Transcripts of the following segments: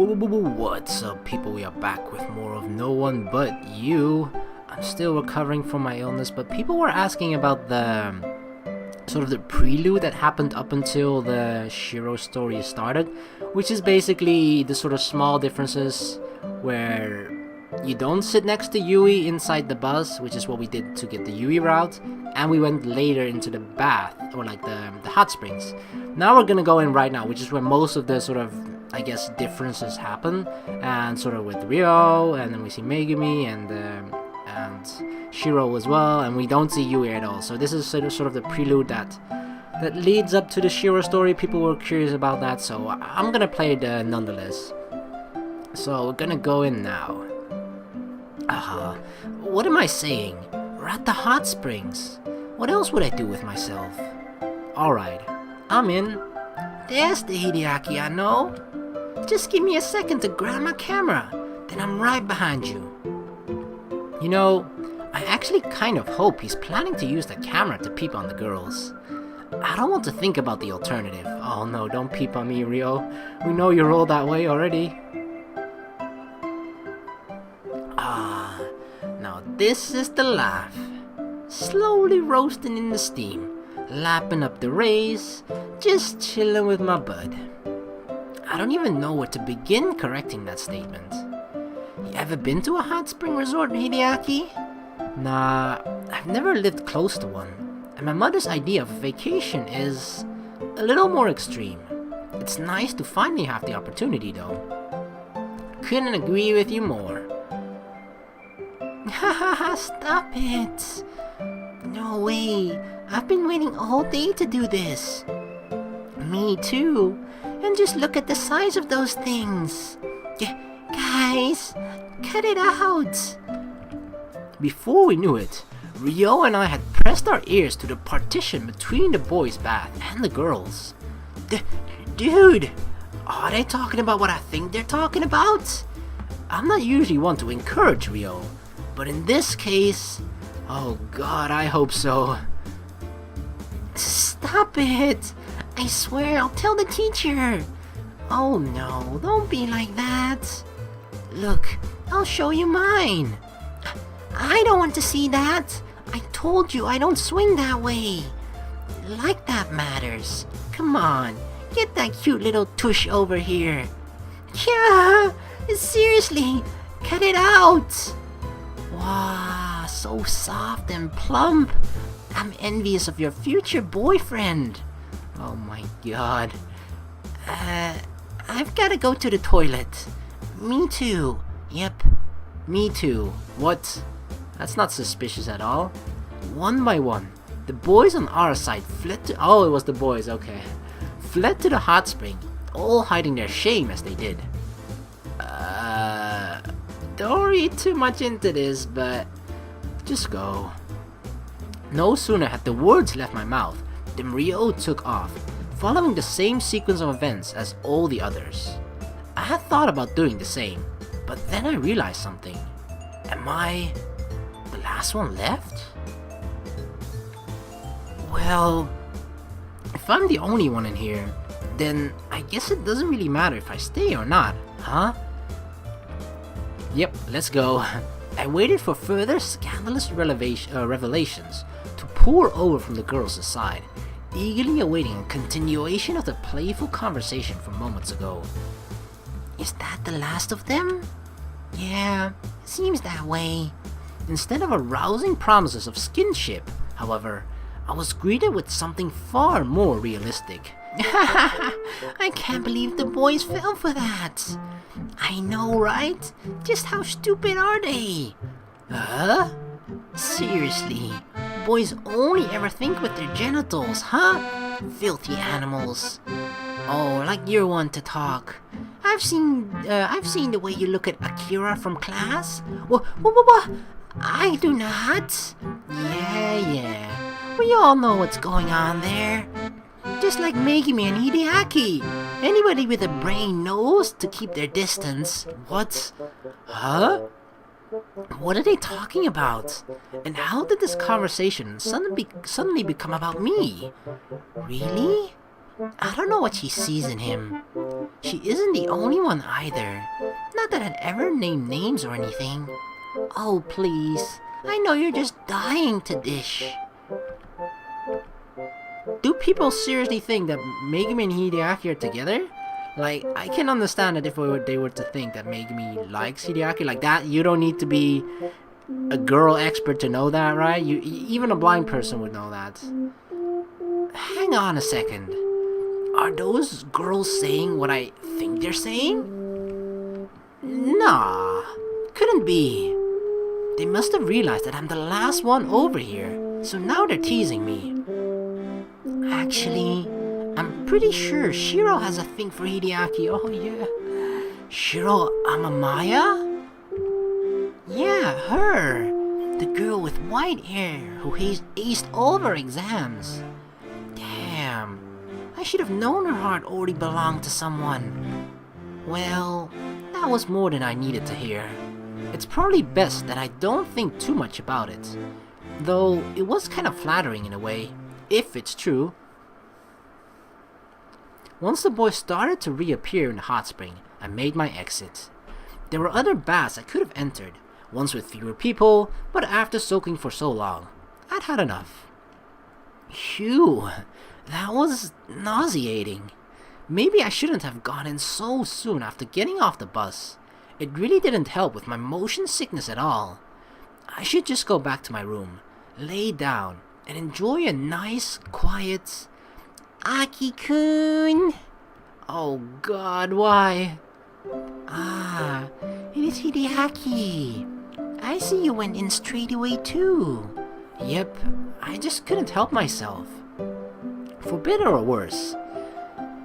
What's up, people? We are back with more of No One But You. I'm still recovering from my illness, but people were asking about the sort of the prelude that happened up until the Shiro story started, which is basically the sort of small differences where you don't sit next to Yui inside the bus, which is what we did to get the Yui route, and we went later into the bath, or like the hot springs. Now we're gonna go in right now, which is where most of the sort of, I guess, differences happen, and sort of with Ryo, and then we see Megumi and Shiro as well, and we don't see Yui at all. So this is sort of the prelude that leads up to the Shiro story. People were curious about that, so I'm gonna play it nonetheless. So we're gonna go in now. What am I saying? We're at the hot springs. What else would I do with myself? Alright, I'm in. There's the Hideaki I know. Just give me a second to grab my camera, then I'm right behind you. You know, I actually kind of hope he's planning to use the camera to peep on the girls. I don't want to think about the alternative. Oh no, don't peep on me, Ryo. We know you roll that way already. Now this is the life. Slowly roasting in the steam, lapping up the rays, just chilling with my bud. I don't even know where to begin correcting that statement. You ever been to a hot spring resort, Hideaki? Nah, I've never lived close to one, and my mother's idea of a vacation is a little more extreme. It's nice to finally have the opportunity though. Couldn't agree with you more. Haha, stop it! No way, I've been waiting all day to do this. Me too, and just look at the size of those things. Guys, cut it out! Before we knew it, Ryo and I had pressed our ears to the partition between the boys' bath and the girls. Dude, are they talking about what I think they're talking about? I'm not usually one to encourage Ryo, but in this case, oh god, I hope so. Stop it! I swear I'll tell the teacher! Oh no, don't be like that. Look, I'll show you mine. I don't want to see that. I told you I don't swing that way. Like that matters. Come on, get that cute little tush over here. Yeah, seriously, cut it out. Wow, so soft and plump. I'm envious of your future boyfriend. Oh my god. I've gotta go to the toilet. Me too. Yep, me too. What? That's not suspicious at all. One by one, the boys on our side fled to— oh, it was the boys, okay. Fled to the hot spring, all hiding their shame as they did. Don't read too much into this, but just go. No sooner had the words left my mouth than Ryo took off, following the same sequence of events as all the others. I had thought about doing the same, but then I realized something. Am I the last one left? Well, if I'm the only one in here, then I guess it doesn't really matter if I stay or not, huh? Yep, let's go. I waited for further scandalous revelations to pour over from the girls' side, eagerly awaiting a continuation of the playful conversation from moments ago. Is that the last of them? Yeah, seems that way. Instead of arousing promises of skinship, however, I was greeted with something far more realistic. I can't believe the boys fell for that. I know, right? Just how stupid are they? Huh? Seriously, boys only ever think with their genitals, huh? Filthy animals. Oh, like you're one to talk. I've seen the way you look at Akira from class. What? I do not. Yeah. We all know what's going on there. Just like Megumi and Hideaki. Anybody with a brain knows to keep their distance. What? Huh? What are they talking about? And how did this conversation suddenly become about me? Really? I don't know what she sees in him. She isn't the only one either. Not that I'd ever name names or anything. Oh, please. I know you're just dying to dish. Do people seriously think that Megumi and Hideaki are together? Like, I can understand that if they were to think that Megumi likes Hideaki like that, you don't need to be a girl expert to know that, right? Even a blind person would know that. Hang on a second. Are those girls saying what I think they're saying? Nah, couldn't be. They must have realized that I'm the last one over here, so now they're teasing me. Actually, I'm pretty sure Shiro has a thing for Hideaki. Oh yeah. Shiro Amamaya? Yeah, her. The girl with white hair who aced all of her exams. Damn. I should have known her heart already belonged to someone. Well, that was more than I needed to hear. It's probably best that I don't think too much about it. Though, it was kind of flattering in a way, if it's true. Once the boys started to reappear in the hot spring, I made my exit. There were other baths I could have entered, ones with fewer people, but after soaking for so long, I'd had enough. Phew, that was nauseating. Maybe I shouldn't have gone in so soon after getting off the bus. It really didn't help with my motion sickness at all. I should just go back to my room, lay down, and enjoy a nice, quiet... Aki-kun! Oh god, why? Ah, it is Hideaki. I see you went in straight away too. Yep, I just couldn't help myself. For better or worse.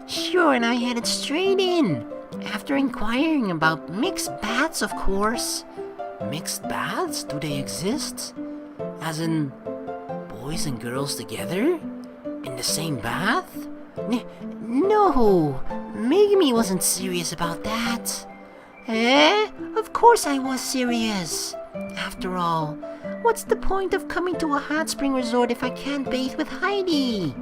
Shiro and I headed straight in, after inquiring about mixed baths, of course. Mixed baths? Do they exist? As in, boys and girls together? In the same bath? No, Megumi wasn't serious about that. Eh? Of course I was serious. After all, what's the point of coming to a hot spring resort if I can't bathe with Heidi?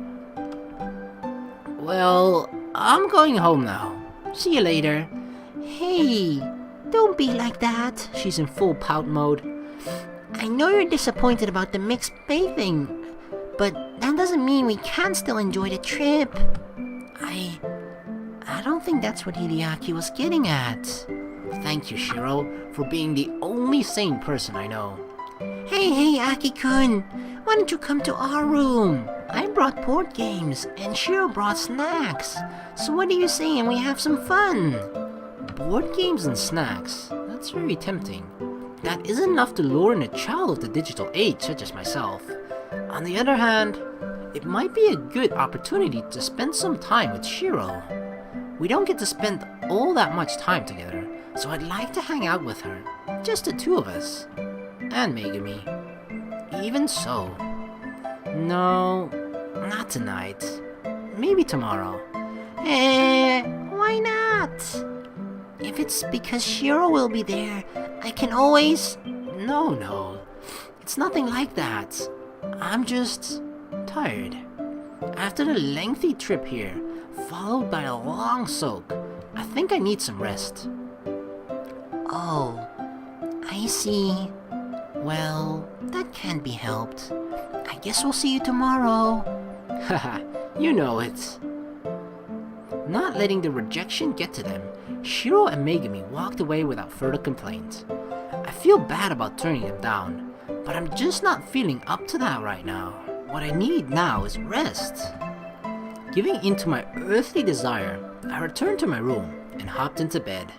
Well, I'm going home now. See you later. Hey, don't be like that. She's in full pout mode. I know you're disappointed about the mixed bathing, but that doesn't mean we can't still enjoy the trip. I don't think that's what Hideaki was getting at. Thank you, Shiro, for being the only sane person I know. Hey, Aki-kun, why don't you come to our room? I brought board games, and Shiro brought snacks. So what do you say and we have some fun? Board games and snacks? That's very tempting. That isn't enough to lure in a child of the digital age such as myself. On the other hand, it might be a good opportunity to spend some time with Shiro. We don't get to spend all that much time together, so I'd like to hang out with her. Just the two of us. And Megumi. Even so. No, not tonight. Maybe tomorrow. Why not? If it's because Shiro will be there, I can always... No. It's nothing like that. I'm just... tired. After the lengthy trip here, followed by a long soak, I think I need some rest. Oh, I see. Well, that can't be helped. I guess we'll see you tomorrow. Haha, you know it. Not letting the rejection get to them, Shiro and Megumi walked away without further complaint. I feel bad about turning them down, but I'm just not feeling up to that right now. What I need now is rest. Giving in to my earthly desire, I returned to my room and hopped into bed.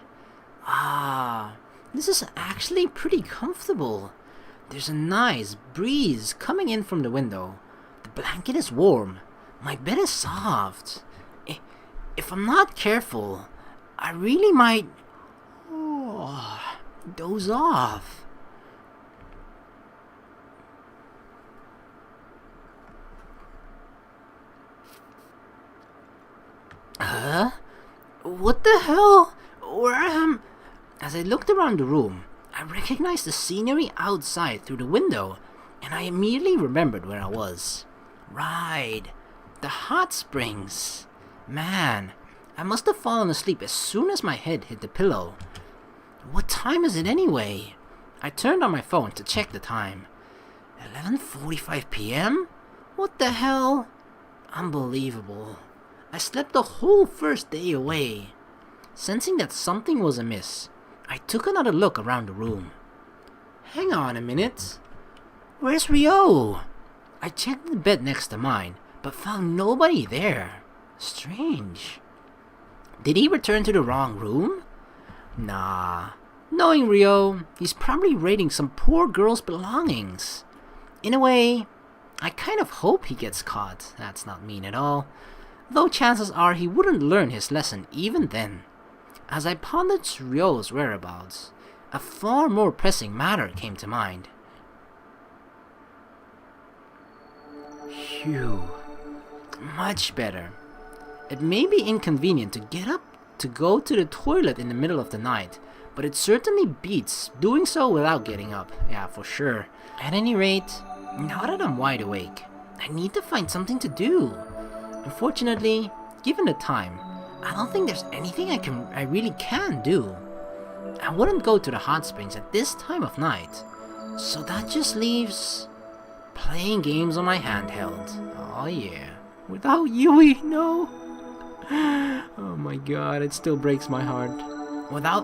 This is actually pretty comfortable. There's a nice breeze coming in from the window. The blanket is warm. My bed is soft. If I'm not careful, I really might doze off. Huh? What the hell? Where am... As I looked around the room, I recognized the scenery outside through the window, and I immediately remembered where I was. Right, the hot springs. Man, I must have fallen asleep as soon as my head hit the pillow. What time is it anyway? I turned on my phone to check the time. 11:45 p.m.? What the hell? Unbelievable. I slept the whole first day away. Sensing that something was amiss, I took another look around the room. Hang on a minute. Where's Ryo? I checked the bed next to mine, but found nobody there. Strange. Did he return to the wrong room? Nah. Knowing Ryo, he's probably raiding some poor girl's belongings. In a way, I kind of hope he gets caught. That's not mean at all. Though chances are he wouldn't learn his lesson even then. As I pondered Ryo's whereabouts, a far more pressing matter came to mind. Phew. Much better. It may be inconvenient to get up to go to the toilet in the middle of the night, but it certainly beats doing so without getting up. Yeah, for sure. At any rate, now that I'm wide awake, I need to find something to do. Unfortunately, given the time, I don't think there's anything I really can do. I wouldn't go to the hot springs at this time of night, so that just leaves playing games on my handheld. Oh yeah. Without Yui, no. Oh my god, it still breaks my heart.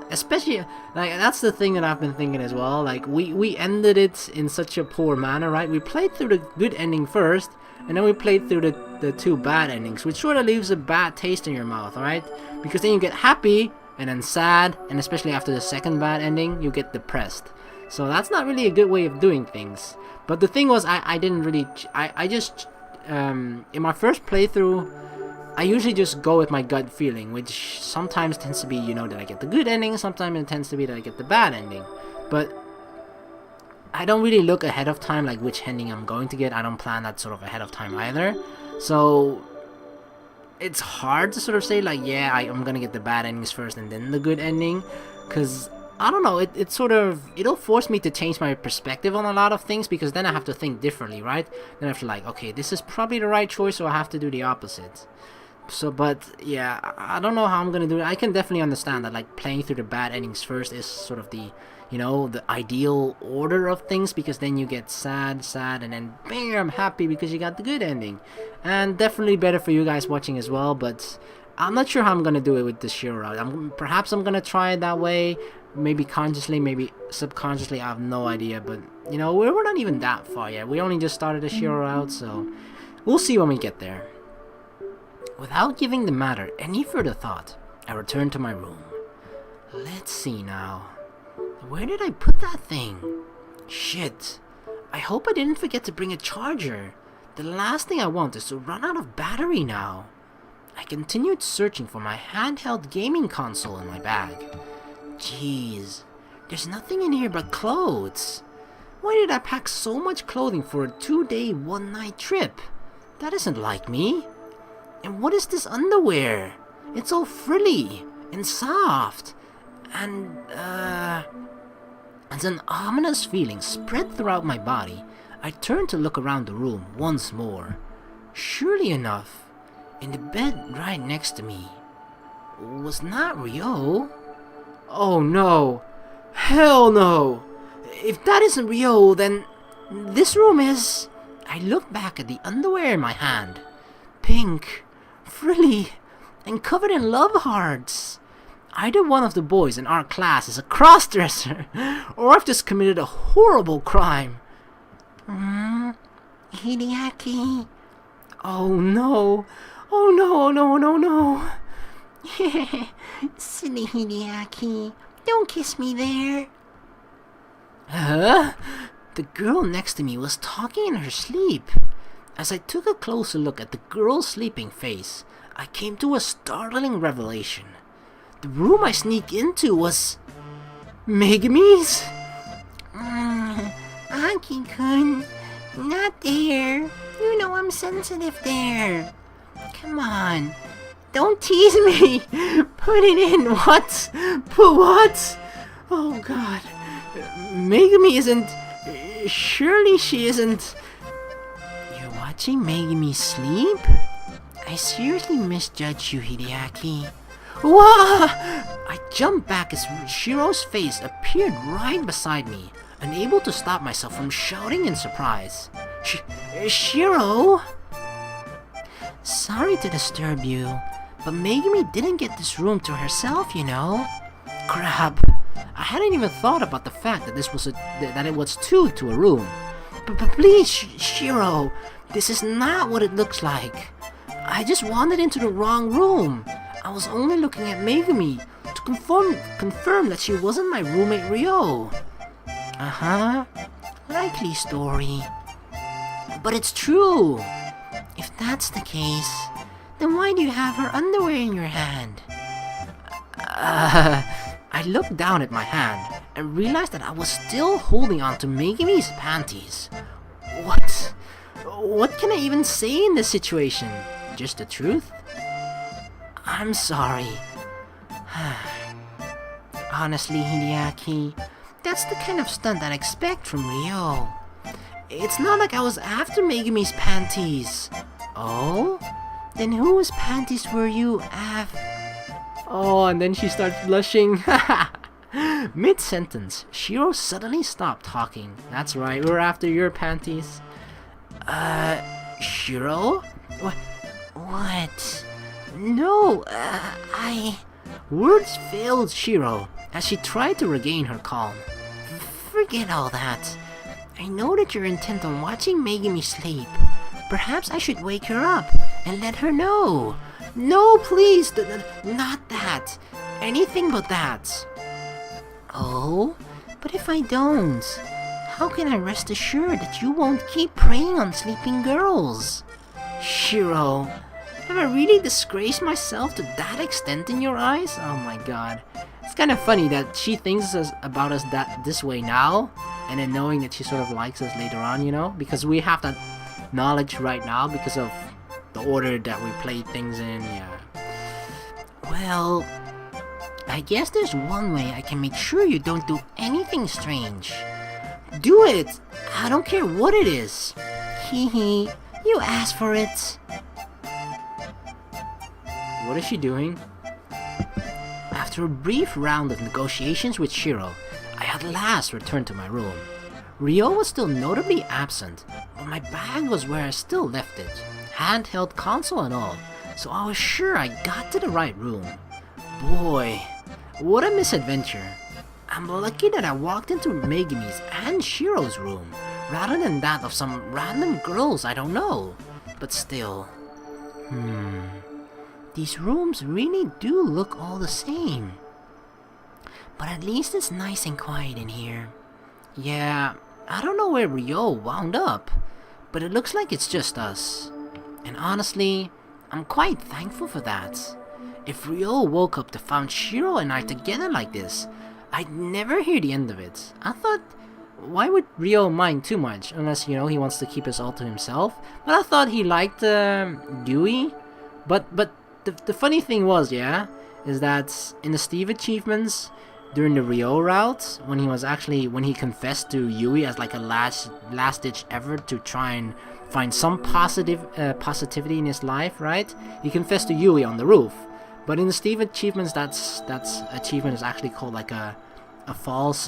Especially, like, that's the thing that I've been thinking as well. Like, we ended it in such a poor manner, right? We played through the good ending first, and then we played through the two bad endings, which sort of leaves a bad taste in your mouth, right? Because then you get happy, and then sad, and especially after the second bad ending, you get depressed. So that's not really a good way of doing things. But the thing was, I didn't really, I just, in my first playthrough, I usually just go with my gut feeling, which sometimes tends to be, you know, that I get the good ending, sometimes it tends to be that I get the bad ending. But I don't really look ahead of time, like which ending I'm going to get. I don't plan that sort of ahead of time either. So it's hard to sort of say, like, yeah, I'm gonna get the bad endings first and then the good ending, because I don't know, it'll force me to change my perspective on a lot of things, because then I have to think differently, right? Then I have to, like, okay, this is probably the right choice, so I have to do the opposite. So, but yeah, I don't know how I'm gonna do it. I can definitely understand that, like, playing through the bad endings first is sort of the, you know, the ideal order of things, because then you get sad, and then bam, happy because you got the good ending. And definitely better for you guys watching as well, but I'm not sure how I'm gonna do it with the Shiro route. Perhaps I'm gonna try it that way, maybe consciously, maybe subconsciously, I have no idea, but, you know, we're not even that far yet. We only just started the Shiro route, so we'll see when we get there. Without giving the matter any further thought, I returned to my room. Let's see now. Where did I put that thing? Shit. I hope I didn't forget to bring a charger. The last thing I want is to run out of battery now. I continued searching for my handheld gaming console in my bag. Jeez, there's nothing in here but clothes. Why did I pack so much clothing for a 2-day, 1-night trip? That isn't like me. And what is this underwear? It's all frilly and soft. And, as an ominous feeling spread throughout my body, I turned to look around the room once more. Surely enough, in the bed right next to me was not Ryo. Oh no! Hell no! If that isn't Ryo, then this room is... I looked back at the underwear in my hand. Pink, frilly, and covered in love hearts. Either one of the boys in our class is a crossdresser, or I've just committed a horrible crime. Hideaki. Oh no. Oh no, no, no, no. Silly Hideaki. Don't kiss me there. Huh? The girl next to me was talking in her sleep. As I took a closer look at the girl's sleeping face, I came to a startling revelation. The room I sneaked into was... Megumi's? Aki-kun, not there. You know I'm sensitive there. Come on, don't tease me. Put it in. What? Put what? Oh god. Megumi isn't... Surely she isn't... You're watching Megumi sleep? I seriously misjudged you, Hideaki. Wah! I jumped back as Shiro's face appeared right beside me, unable to stop myself from shouting in surprise. Shiro? Sorry to disturb you, but Megumi didn't get this room to herself, you know. Crap. I hadn't even thought about the fact that that it was two to a room. But please, Shiro, this is not what it looks like. I just wandered into the wrong room. I was only looking at Megumi to confirm that she wasn't my roommate Ryo. Uh-huh. Likely story. But it's true. If that's the case, then why do you have her underwear in your hand? I looked down at my hand and realized that I was still holding on to Megumi's panties. What can I even say in this situation? Just the truth? I'm sorry. Honestly, Hideaki, that's the kind of stunt I'd expect from Ryo. It's not like I was after Megumi's panties. Oh? Then whose panties were you after? Oh, and then she starts blushing. Mid-sentence, Shiro suddenly stopped talking. That's right, we're after your panties. Shiro? What? No, Words failed Shiro as she tried to regain her calm. Forget all that. I know that you're intent on watching Megumi sleep. Perhaps I should wake her up and let her know. No, please, not that. Anything but that. Oh, but if I don't, how can I rest assured that you won't keep preying on sleeping girls? Shiro, have I really disgraced myself to that extent in your eyes? Oh my god. It's kind of funny that she thinks about us this way now, and then knowing that she sort of likes us later on, you know? Because we have that knowledge right now because of the order that we play things in, yeah. Well, I guess there's one way I can make sure you don't do anything strange. Do it! I don't care what it is. Hee, you asked for it. What is she doing? After a brief round of negotiations with Shiro, I at last returned to my room. Ryo was still notably absent, but my bag was where I still left it, handheld console and all, so I was sure I got to the right room. Boy, what a misadventure. I'm lucky that I walked into Megumi's and Shiro's room, rather than that of some random girls I don't know. But still, these rooms really do look all the same. But at least it's nice and quiet in here. Yeah, I don't know where Ryo wound up, but it looks like it's just us. And honestly, I'm quite thankful for that. If Ryo woke up to find Shiro and I together like this, I'd never hear the end of it. I thought, why would Ryo mind too much? Unless, you know, he wants to keep us all to himself. But I thought he liked Yui. But the funny thing was, yeah, is that in the Steve achievements, during the Ryo route, when he confessed to Yui as like a last ditch effort to try and find some positivity in his life, right? He confessed to Yui on the roof. But in the Steve achievements, that's achievement is actually called like a false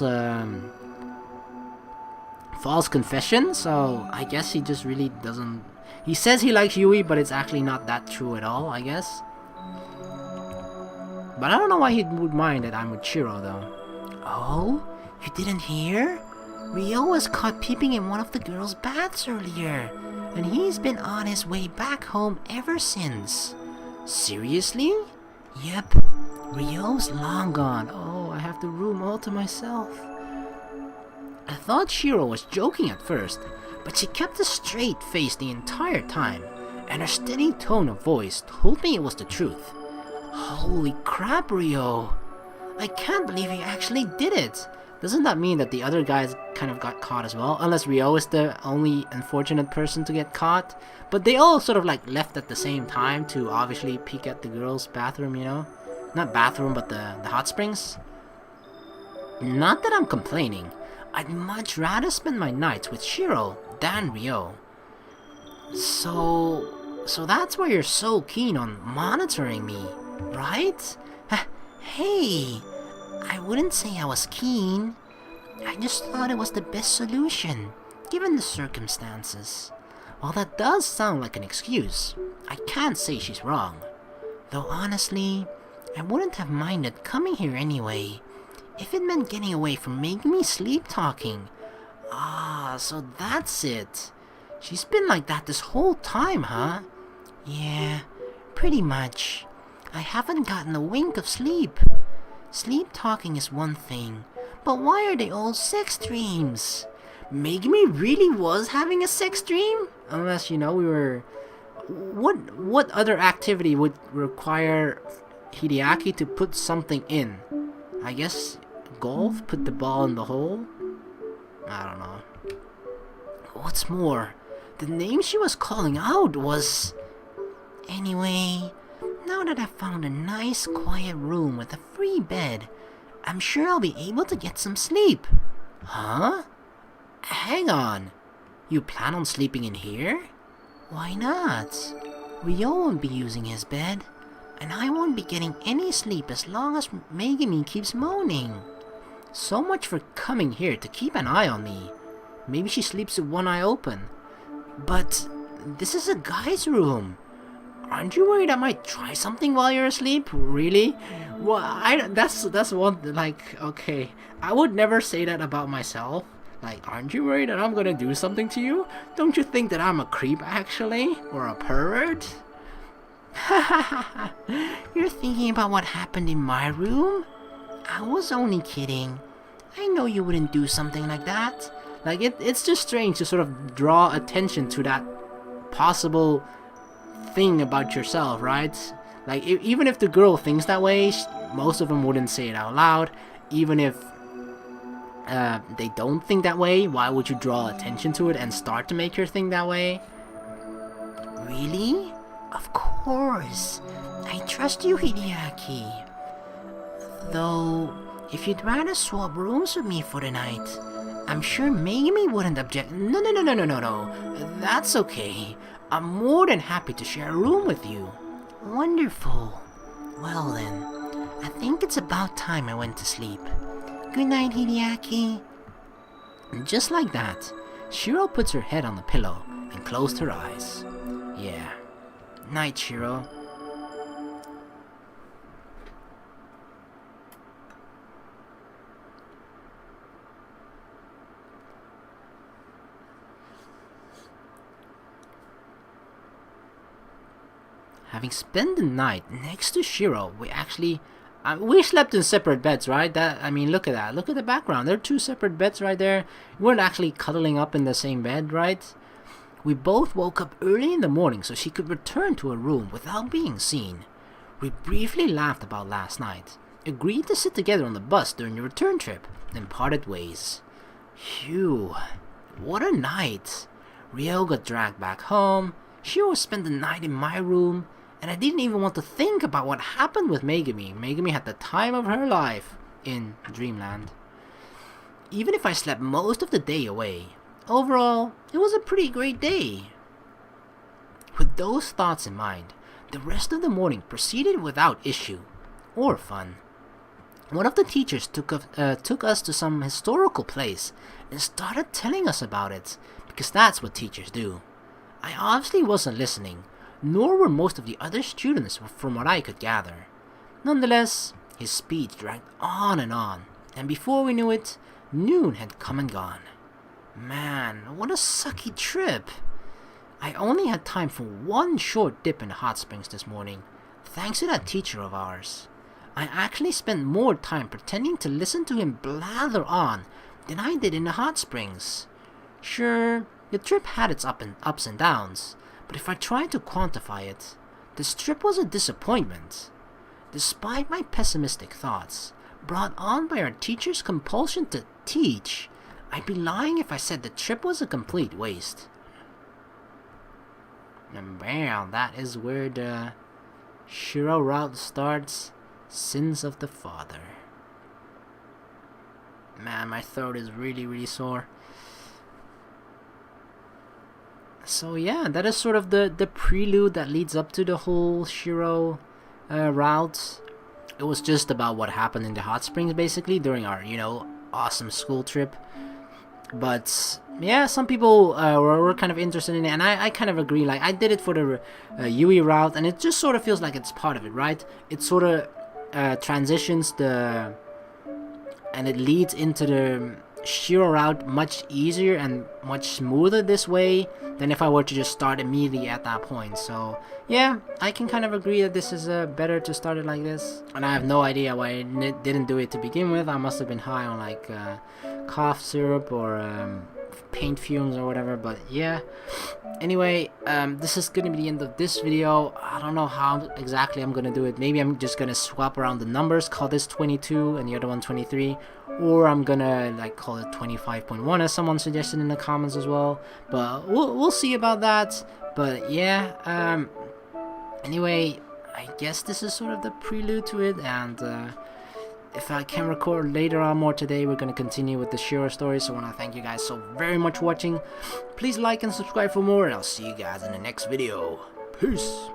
confession. So I guess he just really doesn't. He says he likes Yui, but it's actually not that true at all, I guess. But I don't know why he would mind that I'm with Shiro, though. Oh? You didn't hear? Ryo was caught peeping in one of the girls' baths earlier, and he's been on his way back home ever since. Seriously? Yep. Ryo's long gone. Oh, I have the room all to myself. I thought Shiro was joking at first, but she kept a straight face the entire time, and her steady tone of voice told me it was the truth. Holy crap, Ryo! I can't believe you actually did it! Doesn't that mean that the other guys kind of got caught as well? Unless Ryo is the only unfortunate person to get caught. But they all sort of like left at the same time to obviously peek at the girls' bathroom, you know? Not bathroom, but the hot springs. Not that I'm complaining. I'd much rather spend my nights with Shiro than Ryo. So that's why you're so keen on monitoring me, right? Hey, I wouldn't say I was keen. I just thought it was the best solution, given the circumstances. While that does sound like an excuse, I can't say she's wrong. Though honestly, I wouldn't have minded coming here anyway, if it meant getting away from Megumi sleep talking. Ah, so that's it. She's been like that this whole time, huh? Yeah, pretty much. I haven't gotten a wink of sleep. Sleep talking is one thing, but why are they all sex dreams? Megumi really was having a sex dream? Unless, we were... What other activity would require Hideaki to put something in? I guess golf? Put the ball in the hole? I don't know. What's more, the name she was calling out was... Anyway, now that I've found a nice quiet room with a free bed, I'm sure I'll be able to get some sleep. Huh? Hang on. You plan on sleeping in here? Why not? Ryo won't be using his bed, and I won't be getting any sleep as long as Megumi keeps moaning. So much for coming here to keep an eye on me. Maybe she sleeps with one eye open. But this is a guy's room. Aren't you worried I might try something while you're asleep? Really? Well, that's one, okay. I would never say that about myself. Aren't you worried that I'm gonna do something to you? Don't you think that I'm a creep, actually? Or a pervert? You're thinking about what happened in my room? I was only kidding. I know you wouldn't do something like that. It's just strange to sort of draw attention to that possible thing about yourself, right? Even if the girl thinks that way, most of them wouldn't say it out loud. Even if they don't think that way, why would you draw attention to it and start to make her think that way? Really? Of course. I trust you, Hideaki. Though, if you'd rather swap rooms with me for the night, I'm sure Megumi wouldn't object. No. That's okay. I'm more than happy to share a room with you. Wonderful. Well then, I think it's about time I went to sleep. Good night, Hideaki. Just like that, Shiro puts her head on the pillow and closed her eyes. Yeah. Night, Shiro. Having spent the night next to Shiro, we slept in separate beds, right? Look at that. Look at the background. There are two separate beds right there. We weren't actually cuddling up in the same bed, right? We both woke up early in the morning so she could return to her room without being seen. We briefly laughed about last night, agreed to sit together on the bus during the return trip, then parted ways. Phew, what a night. Ryo got dragged back home, Shiro spent the night in my room, and I didn't even want to think about what happened with Megumi. Megumi had the time of her life in Dreamland. Even if I slept most of the day away, overall, it was a pretty great day. With those thoughts in mind, the rest of the morning proceeded without issue or fun. One of the teachers took us to some historical place and started telling us about it, because that's what teachers do. I obviously wasn't listening, nor were most of the other students from what I could gather. Nonetheless, his speech dragged on, and before we knew it, noon had come and gone. Man, what a sucky trip. I only had time for one short dip in the hot springs this morning, thanks to that teacher of ours. I actually spent more time pretending to listen to him blather on than I did in the hot springs. Sure, the trip had its ups and downs, but if I tried to quantify it, this trip was a disappointment. Despite my pessimistic thoughts, brought on by our teacher's compulsion to teach, I'd be lying if I said the trip was a complete waste. And bam, that is where the Shiro route starts. Sins of the Father. Man, my throat is really sore. So yeah, that is sort of the prelude that leads up to the whole Shiro route. It was just about what happened in the hot springs, basically, during our, you know, awesome school trip. But yeah, some people were kind of interested in it, and I kind of agree. Like, I did it for the Yui route, and it just sort of feels like it's part of it, right? It sort of transitions the, and it leads into the Shiro route much easier and much smoother this way than if I were to just start immediately at that point. So yeah, I can kind of agree that this is better to start it like this. And I have no idea why I didn't do it to begin with. I must have been high on like cough syrup or paint fumes or whatever, but yeah. Anyway, this is gonna be the end of this video. I don't know how exactly I'm gonna do it. Maybe I'm just gonna swap around the numbers, call this 22 and the other one 23, or I'm gonna like call it 25.1 as someone suggested in the comments as well. But we'll see about that. But yeah, anyway, I guess this is sort of the prelude to it, and if I can record later on more today, we're going to continue with the Shiro story. So I want to thank you guys so very much for watching. Please like and subscribe for more, and I'll see you guys in the next video. Peace.